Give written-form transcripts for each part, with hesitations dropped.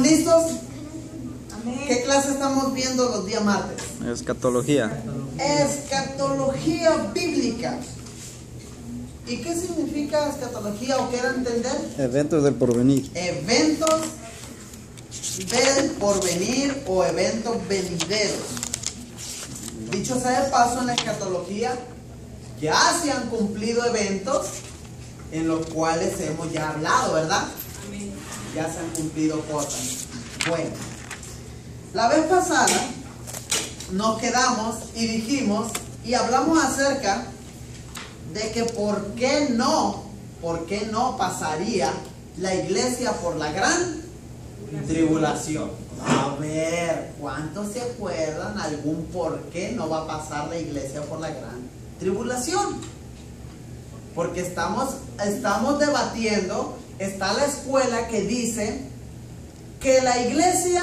¿Estamos listos? ¿Qué clase estamos viendo los días martes? Escatología. Escatología bíblica. ¿Y qué significa escatología o quiero entender? Eventos del porvenir. Eventos del porvenir o eventos venideros. Dicho sea de paso, en la escatología ya se han cumplido eventos en los cuales hemos ya hablado, ¿verdad? Amén. Ya se han cumplido cosas. Bueno, la vez pasada nos quedamos y dijimos y hablamos acerca de que por qué no pasaría la iglesia por la gran tribulación. A ver, ¿cuántos se acuerdan algún por qué no va a pasar la iglesia por la gran tribulación? Porque estamos debatiendo, está la escuela que dice que la iglesia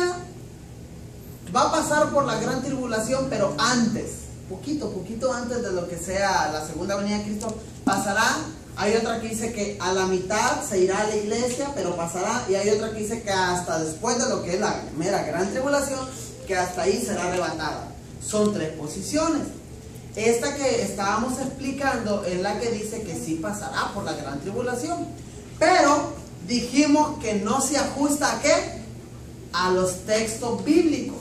va a pasar por la gran tribulación, pero antes, poquito antes de lo que sea la segunda venida de Cristo, pasará. Hay otra que dice que a la mitad se irá a la iglesia, pero pasará. Y hay otra que dice que hasta después de lo que es la mera gran tribulación, que hasta ahí será arrebatada. Son tres posiciones. Esta que estábamos explicando es la que dice que sí pasará por la gran tribulación. Pero dijimos que no se ajusta ¿a qué? A los textos bíblicos.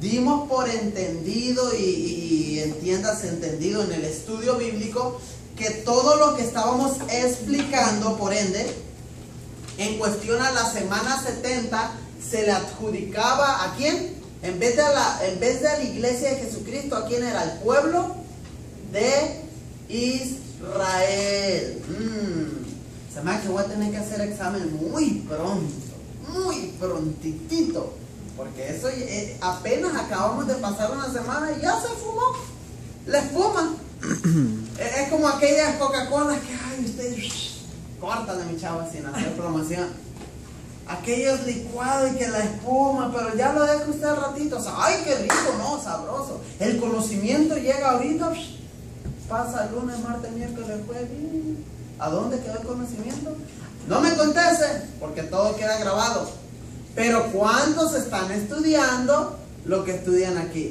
Dimos por entendido y entiéndase entendido en el estudio bíblico que todo lo que estábamos explicando, por ende, en cuestión a la semana 70, se le adjudicaba ¿a quién? En vez de la iglesia de Jesucristo, ¿a quién era? Al pueblo de Israel. Se me hace que voy a tener que hacer examen muy prontitito. Porque eso apenas acabamos de pasar una semana y ya se fumó la espuma. Es como aquellas Coca-Cola que, ay, ustedes córtale, mi chavo, sin hacer promoción. Aquellos licuados y que la espuma, pero ya lo deja usted al ratito. O sea, ay, qué rico, no, sabroso. El conocimiento llega ahorita, pasa el lunes, martes, miércoles, jueves. ¿A dónde quedó el conocimiento? No me conteste, porque todo queda grabado. Pero ¿cuántos están estudiando lo que estudian aquí?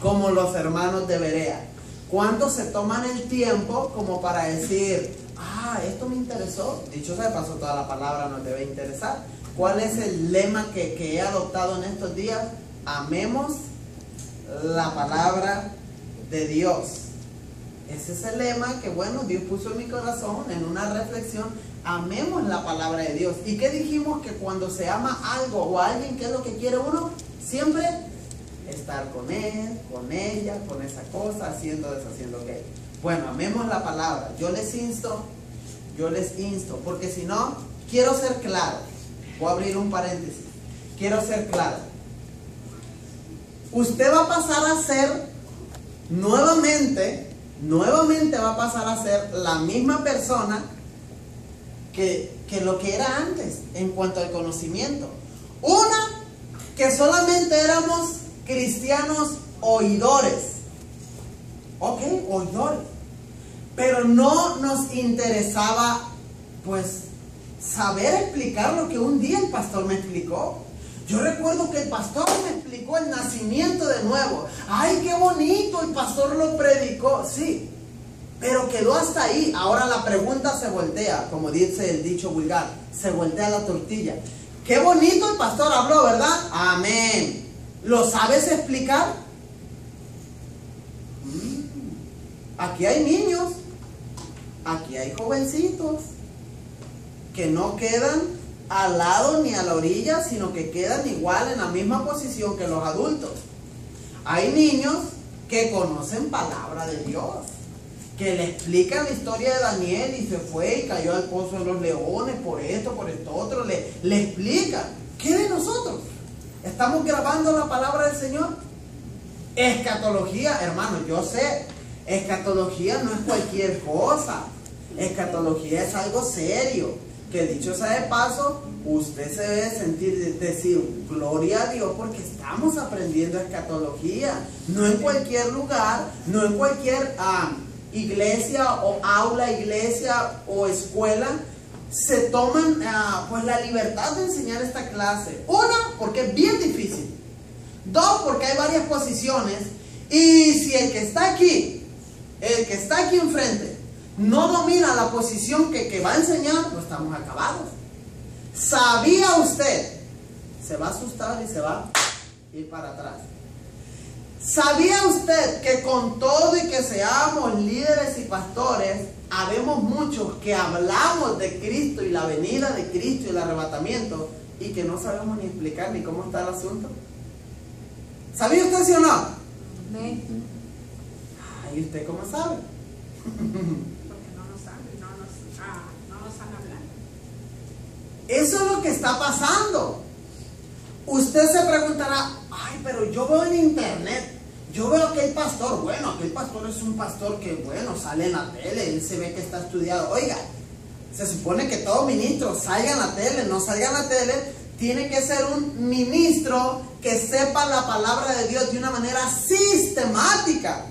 Como los hermanos de Berea. ¿Cuántos se toman el tiempo como para decir, esto me interesó? Dicho sea de paso, toda la palabra nos debe interesar. ¿Cuál es el lema que he adoptado en estos días? Amemos la palabra de Dios. Ese es el lema que, bueno, Dios puso en mi corazón en una reflexión. Amemos la palabra de Dios. ¿Y qué dijimos? Que cuando se ama algo o a alguien, ¿qué es lo que quiere uno? Siempre estar con él, con ella, con esa cosa, haciendo, deshaciendo aquello. Bueno, amemos la palabra. Yo les insto, porque si no, quiero ser claro. Voy a abrir un paréntesis. Quiero ser claro. Usted va a pasar a ser nuevamente va a pasar a ser la misma persona que lo que era antes en cuanto al conocimiento. Una, que solamente éramos cristianos oidores. Ok, oidores. Pero no nos interesaba, pues, saber explicar lo que un día el pastor me explicó. Yo recuerdo que el pastor me explicó el nacimiento de nuevo. ¡Ay, qué bonito! El pastor lo predicó. Sí, pero quedó hasta ahí. Ahora la pregunta se voltea, como dice el dicho vulgar. Se voltea la tortilla. ¡Qué bonito el pastor habló!, ¿verdad? Amén. ¿Lo sabes explicar? Aquí hay niños. Aquí hay jovencitos que no quedan al lado ni a la orilla, sino que quedan igual en la misma posición que los adultos. Hay niños que conocen palabra de Dios, que le explican la historia de Daniel y se fue y cayó al pozo de los leones por esto otro, le explican. ¿Qué de nosotros? ¿Estamos grabando la palabra del Señor? Escatología, hermano, yo sé, escatología no es cualquier cosa. Escatología es algo serio. Que dicho sea de paso, usted se debe decir gloria a Dios, porque estamos aprendiendo escatología. No en cualquier lugar, no en cualquier iglesia o aula, iglesia o escuela se toman pues la libertad de enseñar esta clase? Una, porque es bien difícil. Dos, porque hay varias posiciones. Y si el que está aquí enfrente, no domina la posición que va a enseñar, pues estamos acabados. ¿Sabía usted? Se va a asustar y se va a ir para atrás. ¿Sabía usted que con todo y que seamos líderes y pastores, habemos muchos que hablamos de Cristo y la venida de Cristo y el arrebatamiento y que no sabemos ni explicar ni cómo está el asunto? ¿Sabía usted, sí o no? Sí. ¿Y usted cómo sabe? Porque no lo saben, no lo saben hablar. Eso es lo que está pasando. Usted se preguntará, ay, pero yo veo en internet, yo veo que el pastor, bueno, aquel pastor es un pastor que, bueno, sale en la tele, él se ve que está estudiado. Oiga, se supone que todo ministro salga en la tele, no salga en la tele, tiene que ser un ministro que sepa la palabra de Dios de una manera sistemática.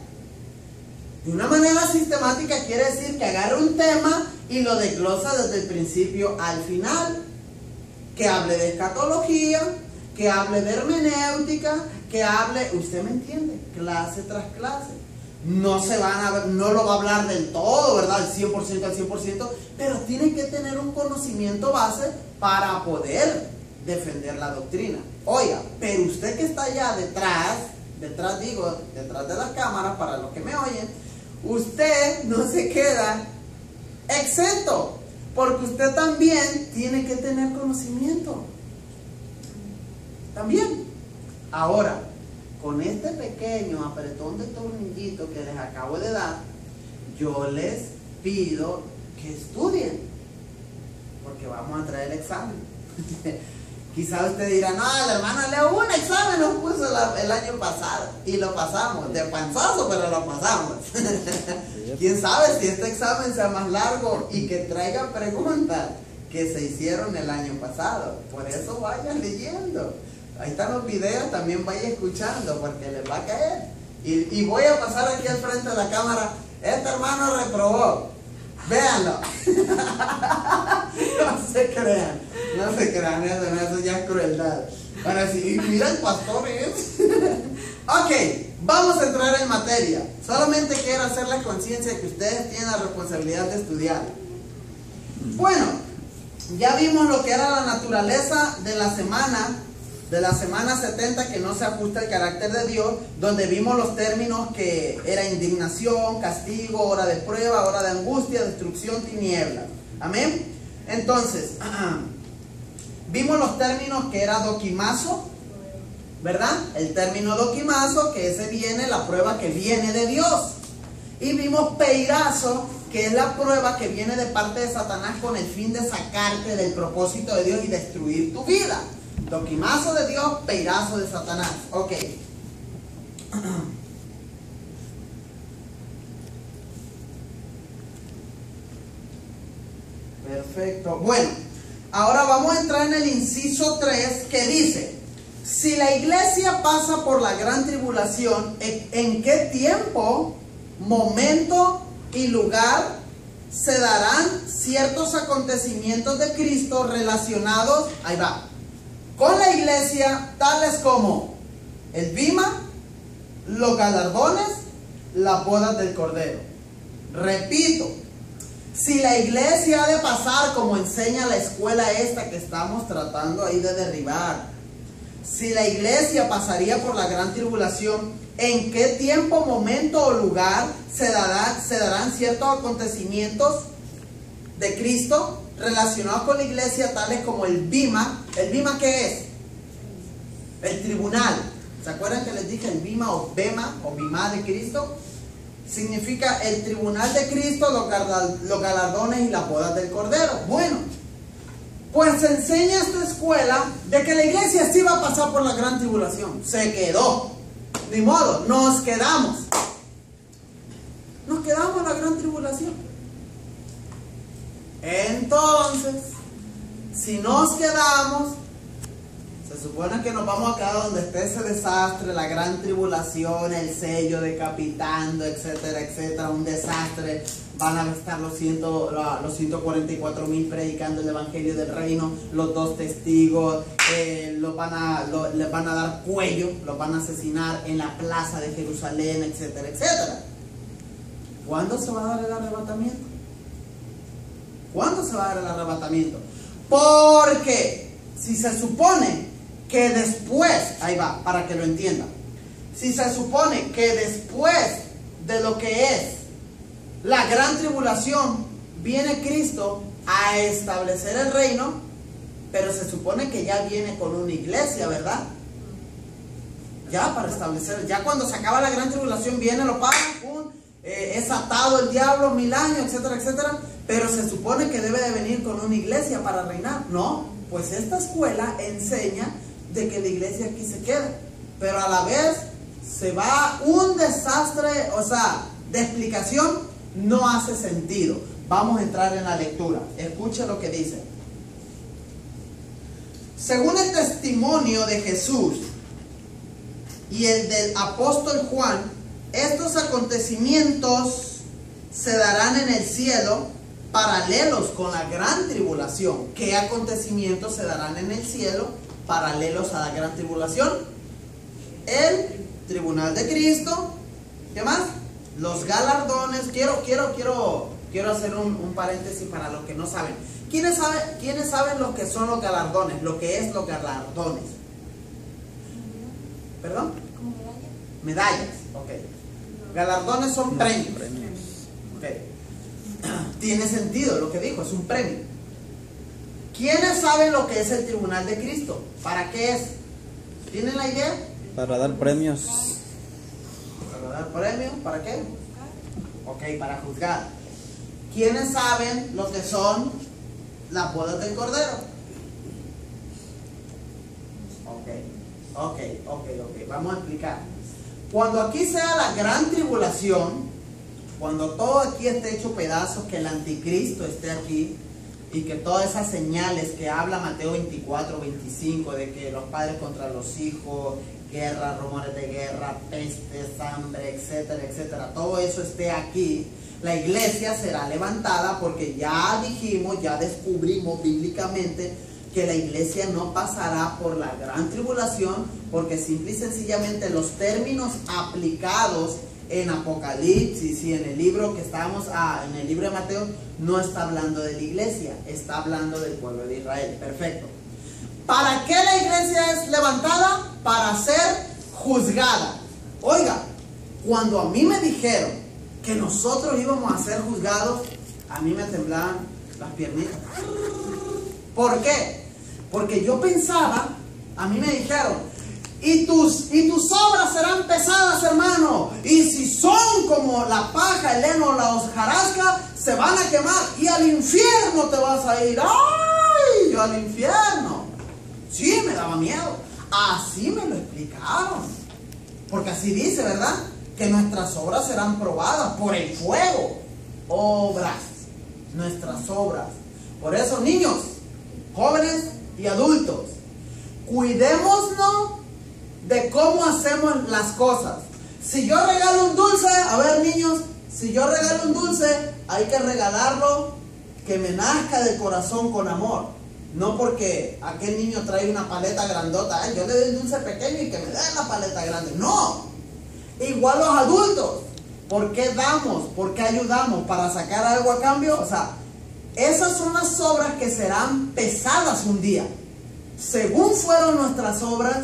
De una manera sistemática quiere decir que agarre un tema y lo desglosa desde el principio al final. Que hable de escatología, que hable de hermenéutica, que hable, usted me entiende, clase tras clase. No lo va a hablar del todo, ¿verdad? Al 100%, pero tiene que tener un conocimiento base para poder defender la doctrina. Oiga, pero usted que está allá detrás de las cámaras, para los que me oyen, usted no se queda exento, porque usted también tiene que tener conocimiento. También. Ahora, con este pequeño apretón de tornillito que les acabo de dar, yo les pido que estudien, porque vamos a traer el examen. Quizá usted dirá, no, la hermana Leo un examen nos puso el año pasado y lo pasamos, de panzazo, pero lo pasamos. ¿Quién sabe si este examen sea más largo y que traiga preguntas que se hicieron el año pasado? Por eso vayan leyendo. Ahí están los videos, también vayan escuchando porque les va a caer. Y voy a pasar aquí al frente de la cámara, este hermano reprobó. Véanlo. No se crean, eso ya es crueldad. Ahora sí, mira el pastor es. Ok, vamos a entrar en materia. Solamente quiero hacerles conciencia de que ustedes tienen la responsabilidad de estudiar. Bueno, ya vimos lo que era la naturaleza de la semana 70, que no se ajusta al carácter de Dios, donde vimos los términos que era indignación, castigo, hora de prueba, hora de angustia, destrucción, tinieblas. Amén. Entonces, vimos los términos que era doquimazo, ¿verdad? El término doquimazo, que ese viene, la prueba que viene de Dios. Y vimos peirazo, que es la prueba que viene de parte de Satanás con el fin de sacarte del propósito de Dios y destruir tu vida. Doquimazo de Dios, peirazo de Satanás. Ok. Perfecto. Bueno, ahora vamos a entrar en el inciso 3 que dice: si la iglesia pasa por la gran tribulación, ¿en qué tiempo, momento y lugar se darán ciertos acontecimientos de Cristo relacionados, ahí va, con la iglesia, tales como el bima, los galardones, las bodas del Cordero? Repito, si la iglesia ha de pasar, como enseña la escuela esta que estamos tratando ahí de derribar, si la iglesia pasaría por la gran tribulación, ¿en qué tiempo, momento o lugar se darán ciertos acontecimientos de Cristo relacionados con la iglesia, tales como el bima? ¿El bima qué es? El tribunal. ¿Se acuerdan que les dije el bima o bema o bima de Cristo? Significa el tribunal de Cristo, los galardones y las bodas del Cordero. Bueno, pues se enseña esta escuela de que la iglesia sí va a pasar por la gran tribulación. Se quedó. Ni modo, nos quedamos. Nos quedamos en la gran tribulación. Entonces, si nos quedamos, se supone que nos vamos a quedar donde esté ese desastre, la gran tribulación, el sello decapitando, etcétera, etcétera, un desastre. Van a estar los 144,000 predicando el evangelio del reino, los 2 testigos, les van a dar cuello, los van a asesinar en la plaza de Jerusalén, etcétera, etcétera. ¿Cuándo se va a dar el arrebatamiento? ¿Cuándo se va a dar el arrebatamiento? Porque si se supone que después, ahí va, para que lo entiendan, si se supone que después de lo que es la gran tribulación viene Cristo a establecer el reino, pero se supone que ya viene con una iglesia, ¿verdad? Ya para establecer, ya cuando se acaba la gran tribulación viene, lo pagan, es atado el diablo 1000 años, etcétera, etcétera, pero se supone que debe de venir con una iglesia para reinar. No, pues esta escuela enseña de que la iglesia aquí se queda, pero a la vez se va un desastre, o sea, de explicación no hace sentido. Vamos a entrar en la lectura. Escuche lo que dice. Según el testimonio de Jesús y el del apóstol Juan, estos acontecimientos se darán en el cielo paralelos con la gran tribulación. ¿Qué acontecimientos se darán en el cielo paralelos a la gran tribulación? El tribunal de Cristo. ¿Qué más? Los galardones. Quiero hacer un paréntesis para los que no saben. ¿Quiénes saben lo que son los galardones? Lo que es los galardones. ¿Perdón? Medallas. Ok. Galardones son premios. Okay. Tiene sentido lo que dijo, es un premio. ¿Quiénes saben lo que es el tribunal de Cristo? ¿Para qué es? ¿Tienen la idea? Para dar premios. ¿Para dar premios? ¿Para qué? Ok, para juzgar. ¿Quiénes saben lo que son las bodas del Cordero? Ok. Vamos a explicar. Cuando aquí sea la gran tribulación, cuando todo aquí esté hecho pedazos, que el anticristo esté aquí y que todas esas señales que habla Mateo 24, 25, de que los padres contra los hijos, guerra, rumores de guerra, pestes, hambre, etcétera, etcétera, todo eso esté aquí, la iglesia será levantada, porque ya dijimos, ya descubrimos bíblicamente que la iglesia no pasará por la gran tribulación, porque simple y sencillamente los términos aplicados en Apocalipsis y en el libro que estamos, en el libro de Mateo, no está hablando de la iglesia, está hablando del pueblo de Israel. Perfecto. ¿Para qué la iglesia es levantada? Para ser juzgada. Oiga, cuando a mí me dijeron que nosotros íbamos a ser juzgados, a mí me temblaban las piernitas. ¿Por qué? Porque yo pensaba, a mí me dijeron, y tus obras serán pesadas, hermano, y si son como la paja, el heno, la hojarasca, se van a quemar, y al infierno te vas a ir. ¡Ay! Yo al infierno. Sí, me daba miedo. Así me lo explicaron. Porque así dice, ¿verdad? Que nuestras obras serán probadas por el fuego. Obras. Nuestras obras. Por eso, niños, jóvenes y adultos, cuidémonos de cómo hacemos las cosas. Si yo regalo un dulce, a ver, niños, si yo regalo un dulce, hay que regalarlo que me nazca del corazón con amor. No porque aquel niño trae una paleta grandota, yo le doy el dulce pequeño y que me dé la paleta grande. No. Igual los adultos. ¿Por qué damos? ¿Por qué ayudamos? ¿Para sacar algo a cambio? O sea, esas son las obras que serán pesadas un día. Según fueron nuestras obras,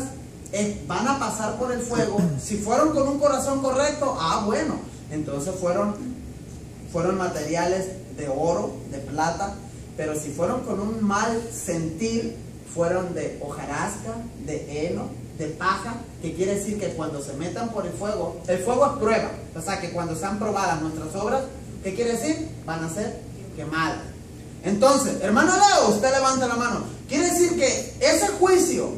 van a pasar por el fuego. Si fueron con un corazón correcto, bueno, entonces fueron materiales de oro, de plata. Pero si fueron con un mal sentir, fueron de hojarasca, de heno, de paja, que quiere decir que cuando se metan por el fuego es prueba. O sea, que cuando sean probadas nuestras obras, ¿qué quiere decir? Van a ser quemadas. Entonces, hermano Leo, usted levanta la mano. Quiere decir que ese juicio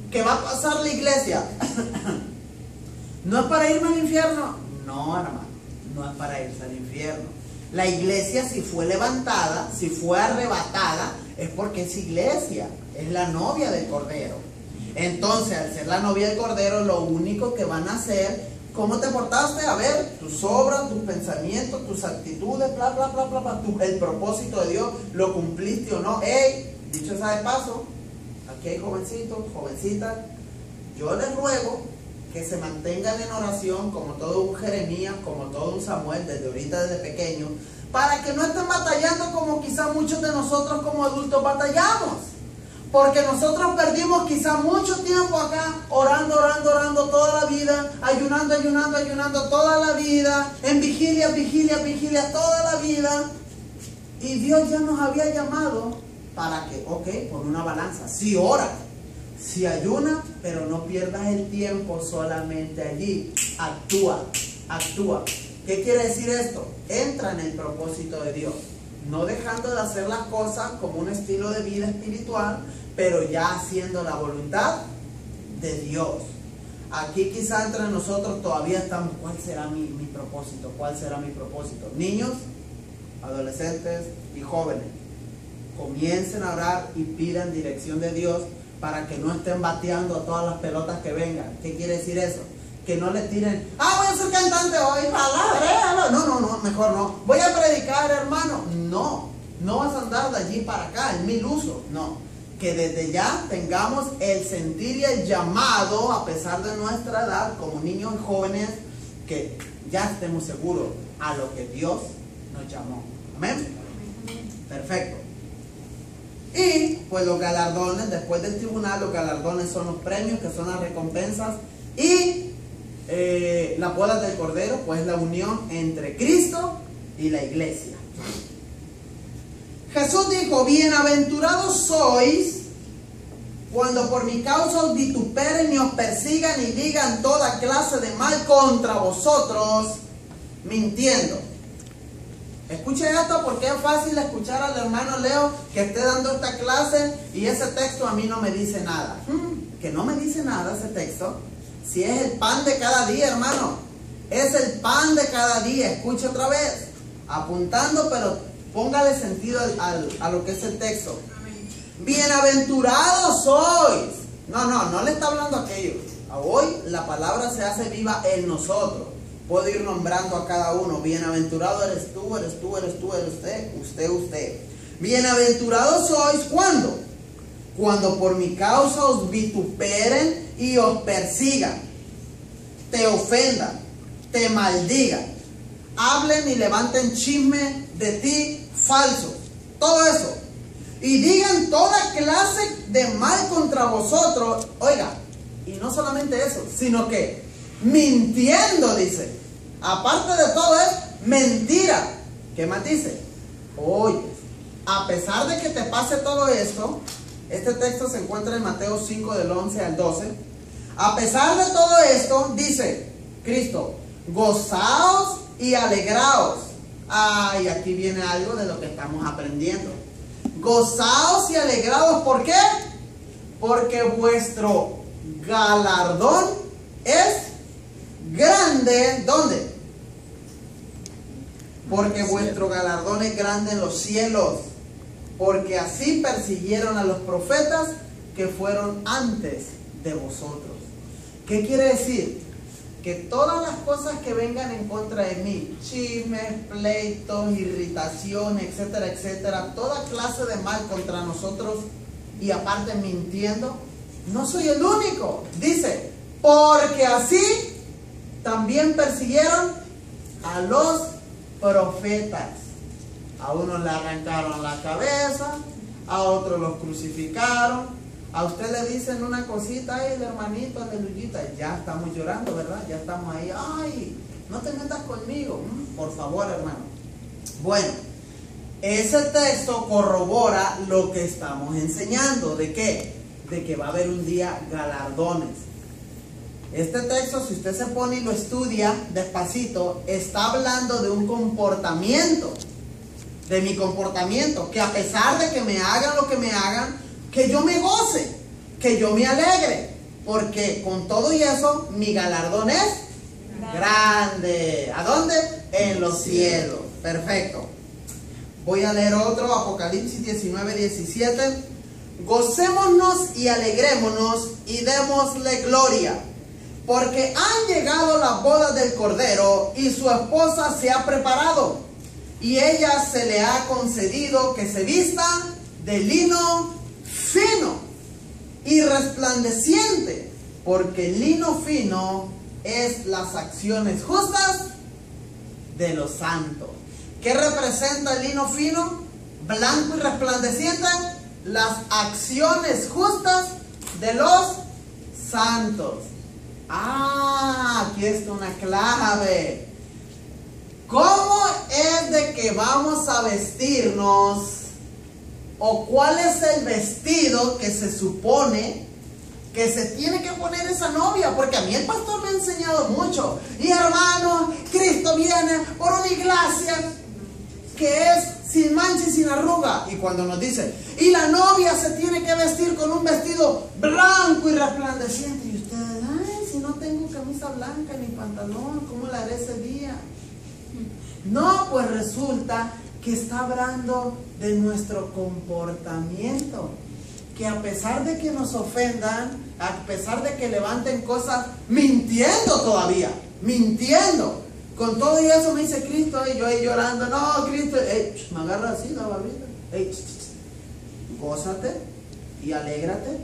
que va a pasar la iglesia no es para irme al infierno. No, hermano, no es para irse al infierno. La iglesia, si fue levantada, si fue arrebatada, es porque es iglesia, es la novia del Cordero. Entonces, al ser la novia del Cordero, lo único que van a hacer, ¿cómo te portaste? A ver, tus obras, tus pensamientos, tus actitudes, bla, bla, bla, bla, bla, el propósito de Dios, ¿lo cumpliste o no? Hey, dicho sea de paso, aquí hay jovencitos, jovencitas, yo les ruego que se mantengan en oración como todo un Jeremías, como todo un Samuel, desde ahorita, desde pequeño, para que no estén batallando como quizás muchos de nosotros como adultos batallamos. Porque nosotros perdimos quizás mucho tiempo acá, orando toda la vida, ayunando toda la vida, en vigilia toda la vida. Y Dios ya nos había llamado para que, ok, pon una balanza, sí ora, sí ayuna, pero no pierdas el tiempo solamente allí, actúa. ¿Qué quiere decir esto? Entra en el propósito de Dios, no dejando de hacer las cosas como un estilo de vida espiritual, pero ya haciendo la voluntad de Dios. Aquí quizá entre nosotros todavía estamos, ¿cuál será mi propósito? ¿Cuál será mi propósito? Niños, adolescentes y jóvenes, comiencen a orar y pidan dirección de Dios para que no estén bateando a todas las pelotas que vengan. ¿Qué quiere decir eso? Que no le tiren, voy a ser cantante hoy, no, mejor no. Voy a predicar, hermano. No vas a andar de allí para acá, en mil usos, no. Que desde ya tengamos el sentir y el llamado, a pesar de nuestra edad, como niños y jóvenes, que ya estemos seguros a lo que Dios nos llamó. Amén. Perfecto. Y pues los galardones, después del tribunal, los galardones son los premios, que son las recompensas. Y la boda del Cordero, pues la unión entre Cristo y la iglesia. Jesús dijo, bienaventurados sois cuando por mi causa os vituperen y os persigan y digan toda clase de mal contra vosotros, mintiendo. Escuche esto porque es fácil escuchar al hermano Leo que esté dando esta clase y ese texto a mí no me dice nada. Que no me dice nada ese texto. Si es el pan de cada día, hermano. Es el pan de cada día. Escuche otra vez. Apuntando, pero póngale sentido a lo que es el texto. Bienaventurados sois. No le está hablando a aquellos. Hoy la palabra se hace viva en nosotros. Puedo ir nombrando a cada uno. Bienaventurado eres tú, usted. Bienaventurados sois, ¿cuándo? Cuando por mi causa os vituperen y os persigan, te ofendan, te maldigan, hablen y levanten chisme de ti falso, todo eso, y digan toda clase de mal contra vosotros. Oiga, y no solamente eso, sino que mintiendo, dice, aparte de todo es mentira. ¿Qué más dice? Oye, a pesar de que te pase todo esto, este texto se encuentra en Mateo 5 del 11 al 12. A pesar de todo esto, dice Cristo, gozaos y alegraos. Ay, aquí viene algo de lo que estamos aprendiendo. Gozaos y alegraos, ¿por qué? Porque vuestro galardón es grande. ¿Dónde? Porque vuestro galardón es grande en los cielos. Porque así persiguieron a los profetas que fueron antes de vosotros. ¿Qué quiere decir? Que todas las cosas que vengan en contra de mí, chismes, pleitos, irritación, etcétera, etcétera, toda clase de mal contra nosotros y aparte mintiendo, no soy el único. Dice, porque así también persiguieron a los profetas. A unos le arrancaron la cabeza, a otros los crucificaron. A usted le dicen una cosita, ay, el hermanito, aleluyita, ya estamos llorando, ¿verdad? Ya estamos ahí, ay, no te metas conmigo, por favor, hermano. Bueno, ese texto corrobora lo que estamos enseñando. ¿De qué? De que va a haber un día galardones. Este texto, si usted se pone y lo estudia despacito, está hablando de un comportamiento. De mi comportamiento, que a pesar de que me hagan lo que me hagan, que yo me goce, que yo me alegre, porque con todo y eso, mi galardón es grande. ¿A dónde? En los cielos. Perfecto. Voy a leer otro, Apocalipsis 19:17. gocémonos y alegrémonos y démosle gloria, porque han llegado las bodas del Cordero y su esposa se ha preparado, y ella se le ha concedido que se vista de lino fino y resplandeciente, porque el lino fino es las acciones justas de los santos. ¿Qué representa el lino fino? Blanco y resplandeciente, las acciones justas de los santos. Aquí está una clave. ¿Cómo es de que vamos a vestirnos? ¿O cuál es el vestido que se supone que se tiene que poner esa novia? Porque a mí el pastor me ha enseñado mucho. Y hermano, Cristo viene por una iglesia que es sin mancha y sin arruga. Y cuando nos dice, y la novia se tiene que vestir con un vestido blanco y resplandeciente. Y ustedes, ay, si no tengo camisa blanca ni pantalón, ¿cómo la haré ese día? No, pues resulta que está hablando de nuestro comportamiento. Que a pesar de que nos ofendan, a pesar de que levanten cosas, mintiendo todavía, mintiendo. Con todo y eso me dice Cristo, y yo ahí llorando, no, Cristo, me agarra así la barbita. Gózate y alégrate,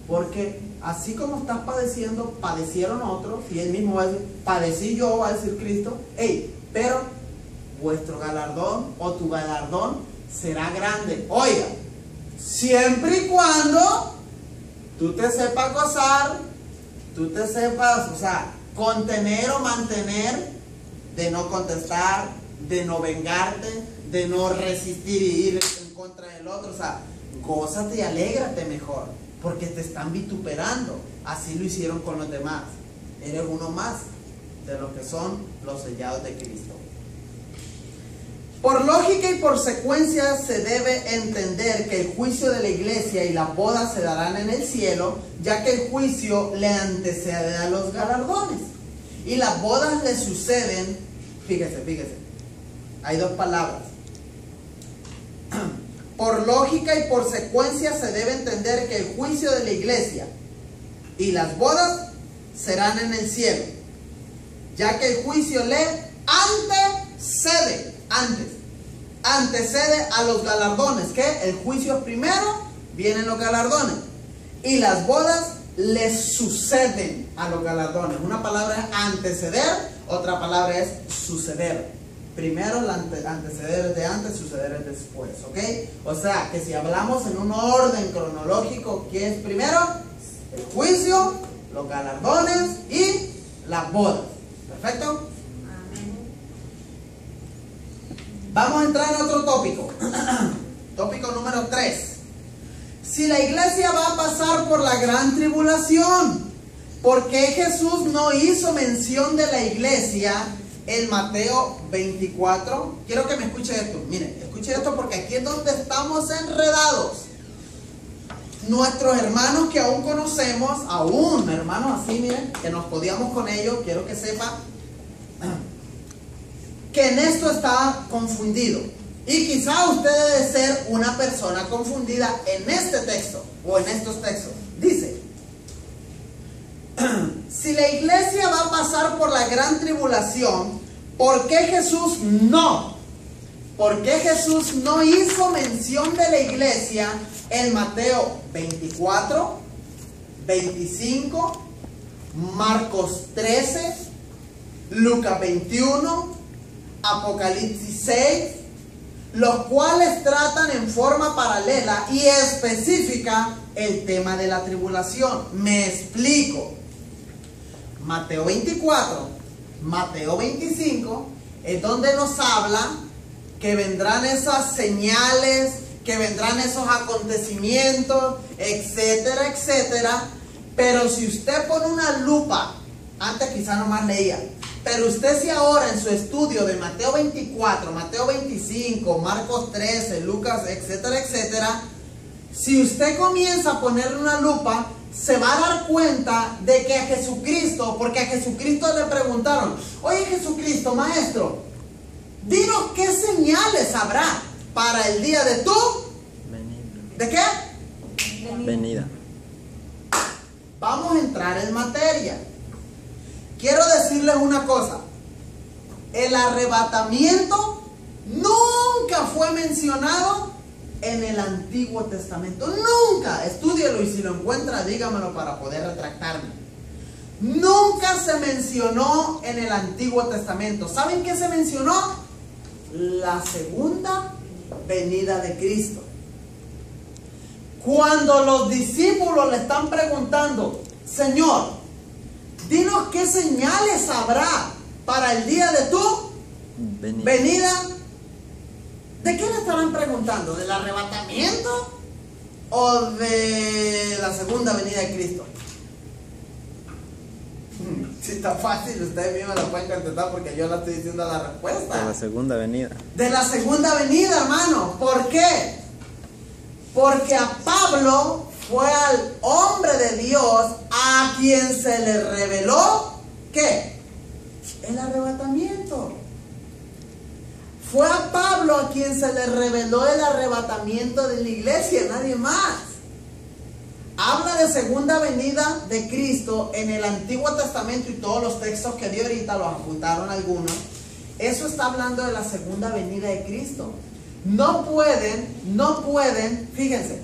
porque así como estás padeciendo, padecieron otros, y él mismo va a decir, padecí yo, va a decir Cristo, pero vuestro galardón o tu galardón será grande. Oiga, siempre y cuando tú te sepas gozar, tú te sepas, contener o mantener, de no contestar, de no vengarte, de no resistir y ir en contra del otro. Gózate y alégrate mejor, porque te están vituperando. Así lo hicieron con los demás. Eres uno más de los que son los sellados de Cristo. Por lógica y por secuencia se debe entender que el juicio de la iglesia y las bodas se darán en el cielo, ya que el juicio le antecede a los galardones. Y las bodas le suceden, fíjese, hay dos palabras. Por lógica y por secuencia se debe entender que el juicio de la iglesia y las bodas serán en el cielo, ya que el juicio le antecede a los galardones. Que el juicio primero, vienen los galardones, y las bodas le suceden a los galardones. Una palabra es anteceder, otra palabra es suceder. Primero el anteceder es de antes, suceder es después, ¿ok? O sea, que si hablamos en un orden cronológico, ¿qué es primero? El juicio, los galardones y las bodas. ¿Perfecto? Vamos a entrar en otro tópico. Tópico número 3. Si la iglesia va a pasar por la gran tribulación, ¿por qué Jesús no hizo mención de la iglesia en Mateo 24? Quiero que me escuche esto. Miren, escuche esto porque aquí es donde estamos enredados. Nuestros hermanos que aún conocemos, hermanos así, miren, que nos podíamos con ellos, quiero que sepa que en esto está confundido. Y quizá usted debe ser una persona confundida en este texto o en estos textos. Dice, si la iglesia va a pasar por la gran tribulación, ¿por qué Jesús no? ¿Por qué Jesús no hizo mención de la iglesia en Mateo 24, 25, Marcos 13, Lucas 21, Apocalipsis 6, los cuales tratan en forma paralela y específica el tema de la tribulación? Me explico. Mateo 24, Mateo 25 es donde nos habla que vendrán esas señales, que vendrán esos acontecimientos, etcétera, etcétera. Pero si usted pone una lupa, antes quizá nomás leía, pero usted si ahora en su estudio de Mateo 24, Mateo 25, Marcos 13, Lucas, etcétera, etcétera, si usted comienza a ponerle una lupa, se va a dar cuenta de que a Jesucristo, porque a Jesucristo le preguntaron, oye Jesucristo, maestro, dinos qué señales habrá para el día de tu, ¿de qué? venida. Vamos a entrar en materia. Quiero decirles una cosa. El arrebatamiento nunca fue mencionado en el Antiguo Testamento. Nunca. Estúdielo y si lo encuentra, dígamelo para poder retractarme. Nunca se mencionó en el Antiguo Testamento. ¿Saben qué se mencionó? La segunda venida de Cristo. Cuando los discípulos le están preguntando, Señor, dinos qué señales habrá para el día de tu venida. ¿De qué le estarán preguntando? ¿Del arrebatamiento o de la segunda venida de Cristo? Si está fácil, ustedes mismos la pueden contestar porque yo la estoy diciendo la respuesta. De la segunda venida. De la segunda venida, hermano. ¿Por qué? Porque a Pablo fue al hombre de Dios a quien se le reveló, ¿qué? El arrebatamiento. Fue a Pablo a quien se le reveló el arrebatamiento de la iglesia, nadie más. Habla de segunda venida de Cristo en el Antiguo Testamento y todos los textos que di ahorita los apuntaron algunos. Eso está hablando de la segunda venida de Cristo. No pueden, fíjense.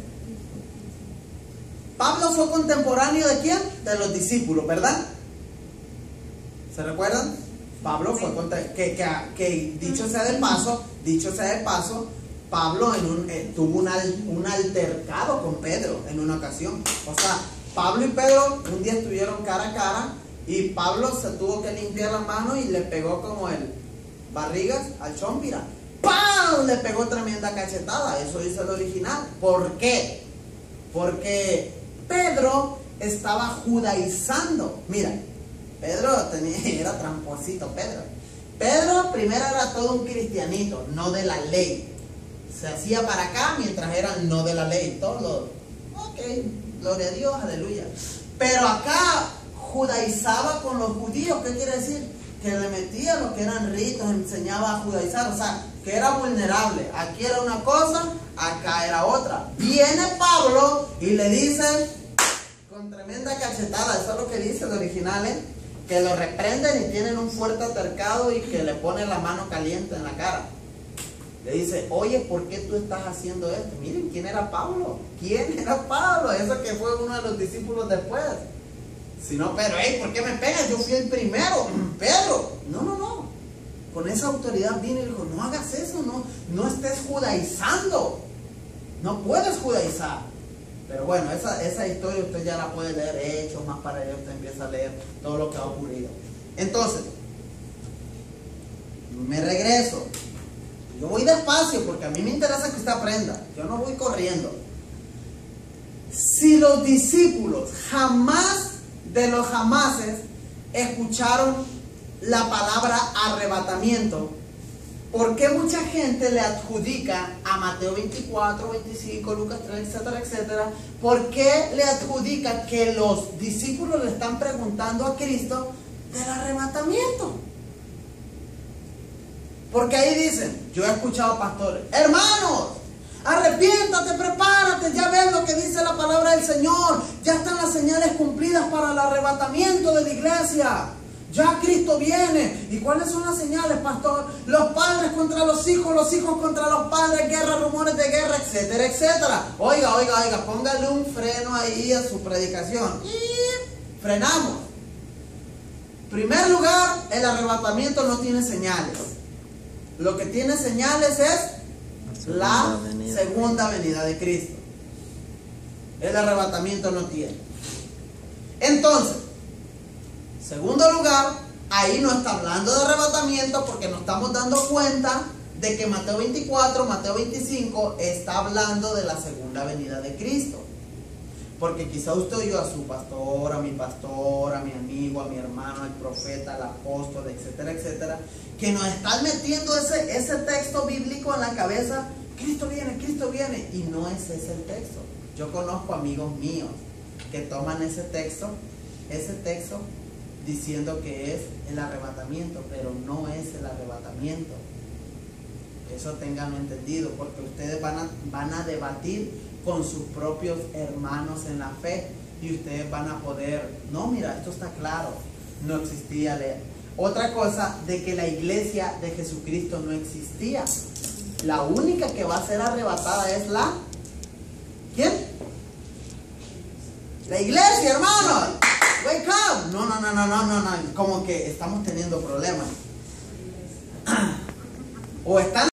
Pablo fue contemporáneo ¿de quién? De los discípulos, ¿verdad? ¿Se recuerdan? Pablo fue que dicho sea de paso, Pablo tuvo un altercado con Pedro en una ocasión. O sea, Pablo y Pedro un día estuvieron cara a cara y Pablo se tuvo que limpiar las manos y le pegó como el barrigas al chompira. ¡Pam! Le pegó tremenda cachetada. Eso dice el original. ¿Por qué? Porque Pedro estaba judaizando. Mira, Pedro era tramposito, Pedro primero era todo un cristianito, no de la ley. Se hacía para acá mientras era no de la ley. Todo, ok, gloria a Dios, aleluya. Pero acá judaizaba con los judíos. ¿Qué quiere decir? Que le metía lo que eran ritos, enseñaba a judaizar. O sea, que era vulnerable. Aquí era una cosa, acá era otra. Viene Pablo y le dice con tremenda cachetada. Eso es lo que dice el original, que lo reprenden y tienen un fuerte altercado y que le pone la mano caliente en la cara. Le dice, oye, ¿por qué tú estás haciendo esto? Miren, ¿quién era Pablo? ¿Quién era Pablo? Eso que fue uno de los discípulos después. Si no, pero, hey, ¿por qué me pegas? Yo fui el primero. Pedro, no. Con esa autoridad vino y dijo, no hagas eso, no estés judaizando. No puedes judaizar. Pero bueno, esa historia usted ya la puede leer, Hechos, más para allá usted empieza a leer todo lo que ha ocurrido. Entonces, me regreso. Yo voy despacio porque a mí me interesa que usted aprenda. Yo no voy corriendo. Si los discípulos jamás de los jamases escucharon la palabra arrebatamiento, ¿por qué mucha gente le adjudica a Mateo 24, 25, Lucas 3, etcétera, etcétera? ¿Por qué le adjudica que los discípulos le están preguntando a Cristo del arrebatamiento? Porque ahí dicen, yo he escuchado pastores, hermanos, arrepiéntate, prepárate, ya ves lo que dice la palabra del Señor, ya están las señales cumplidas para el arrebatamiento de la iglesia, ya Cristo viene. ¿Y cuáles son las señales, pastor? Los padres contra los hijos contra los padres, guerra, rumores de guerra, etcétera, etcétera. Oiga, póngale un freno ahí a su predicación. Y frenamos. En primer lugar, el arrebatamiento no tiene señales. Lo que tiene señales es la segunda venida de Cristo. El arrebatamiento no tiene. Entonces, segundo lugar, ahí no está hablando de arrebatamiento porque nos estamos dando cuenta de que Mateo 24, Mateo 25 está hablando de la segunda venida de Cristo. Porque quizá usted oyó a su pastor, a mi amigo, a mi hermano, al profeta, al apóstol, etcétera, etcétera, que nos están metiendo ese texto bíblico en la cabeza. Cristo viene, y no es ese el texto. Yo conozco amigos míos que toman ese texto diciendo que es el arrebatamiento, pero no es el arrebatamiento. Eso tenganlo entendido, porque ustedes van a debatir con sus propios hermanos en la fe. Y ustedes van a poder, no, mira, esto está claro, no existía leer. Otra cosa, de que la iglesia de Jesucristo no existía. La única que va a ser arrebatada es la... ¿Quién? La iglesia, hermanos. Wake up. No, como que estamos teniendo problemas. O están